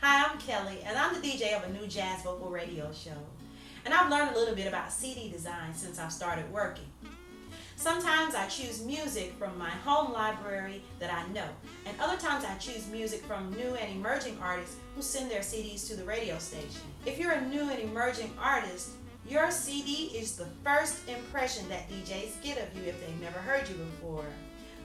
Hi, I'm Kelly, and I'm the DJ of a new jazz vocal radio show. And I've learned a little bit about CD design since I've started working. Sometimes I choose music from my home library that I know, and other times I choose music from new and emerging artists who send their CDs to the radio station. If you're a new and emerging artist, your CD is the first impression that DJs get of you if they've never heard you before.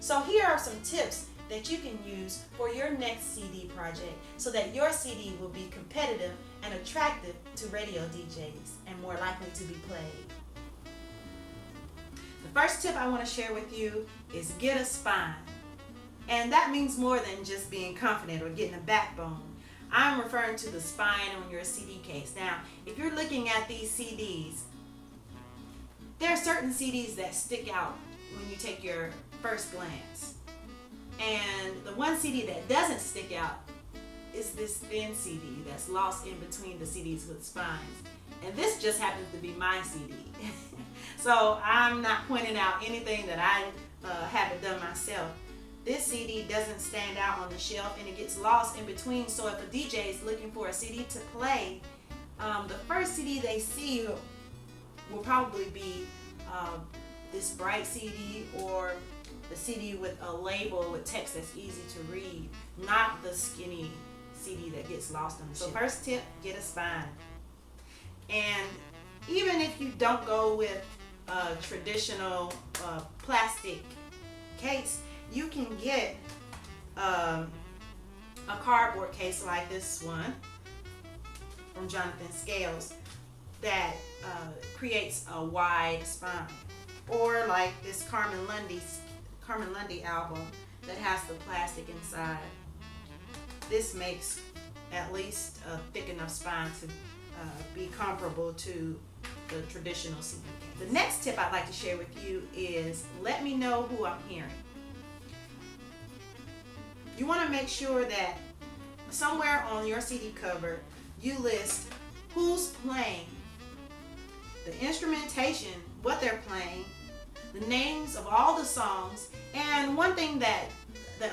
So here are some tips that you can use for your next CD project so that your CD will be competitive and attractive to radio DJs and more likely to be played. The first tip I want to share with you is get a spine. And that means more than just being confident or getting a backbone. I'm referring to the spine on your CD case. Now, if you're looking at these CDs, there are certain CDs that stick out when you take your first glance. And the one CD that doesn't stick out is this thin CD that's lost in between the CDs with spines. And this just happens to be my CD. So I'm not pointing out anything that I haven't done myself. This CD doesn't stand out on the shelf and it gets lost in between. So if a DJ is looking for a CD to play, the first CD they see will probably be this bright CD or the CD with a label with text that's easy to read, not the skinny CD that gets lost on the shelf. So first tip, get a spine. And even if you don't go with a traditional plastic case, you can get a cardboard case like this one from Jonathan Scales that creates a wide spine. Or like this Carmen Lundy album that has the plastic inside. This makes at least a thick enough spine to be comparable to the traditional CD case. The next tip I'd like to share with you is let me know who I'm hearing. You want to make sure that somewhere on your CD cover you list who's playing, the instrumentation, what they're playing, the names of all the songs, and one thing that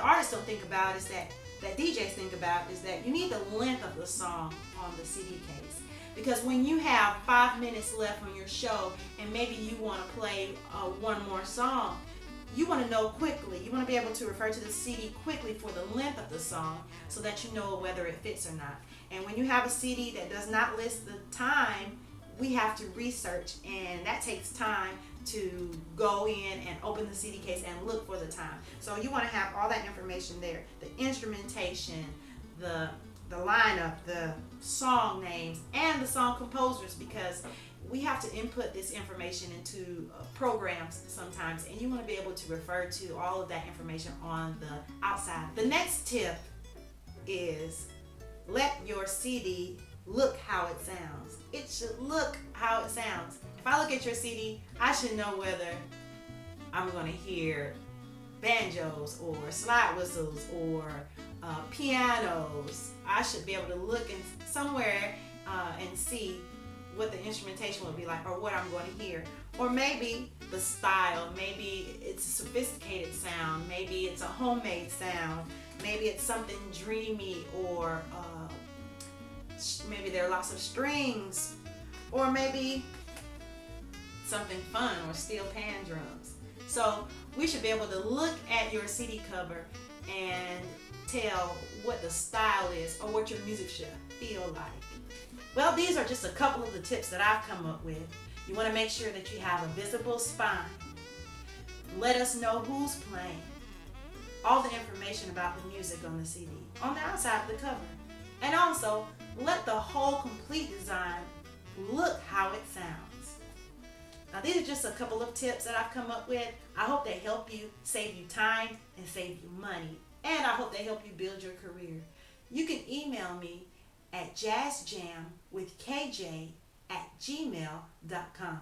artists don't think about is that DJs think about is that you need the length of the song on the CD case. Because when you have 5 minutes left on your show and maybe you want to play one more song, you want to know quickly. You want to be able to refer to the CD quickly for the length of the song so that you know whether it fits or not. And when you have a CD that does not list the time, we have to research, and that takes time to go in and open the CD case and look for the time. So you want to have all that information there, the instrumentation, the lineup, the song names, and the song composers, because we have to input this information into programs sometimes, and you want to be able to refer to all of that information on the outside. The next tip is let your CD look how it sounds. It should look how it sounds. If I look at your CD, I should know whether I'm going to hear banjos or slide whistles or pianos. I should be able to look in somewhere and see what the instrumentation will be like or what I'm going to hear. Or maybe the style, maybe it's a sophisticated sound, maybe it's a homemade sound, maybe it's something dreamy, or maybe there are lots of strings, or maybe something fun, or steel pan drums. So we should be able to look at your CD cover and tell what the style is or what your music should feel like. Well, these are just a couple of the tips that I've come up with. You want to make sure that you have a visible spine. Let us know who's playing. All the information about the music on the CD, on the outside of the cover. And also, let the whole complete design look how it sounds. Now, these are just a couple of tips that I've come up with. I hope they help you, save you time, and save you money. And I hope they help you build your career. You can email me at jazzjamwithkj@gmail.com.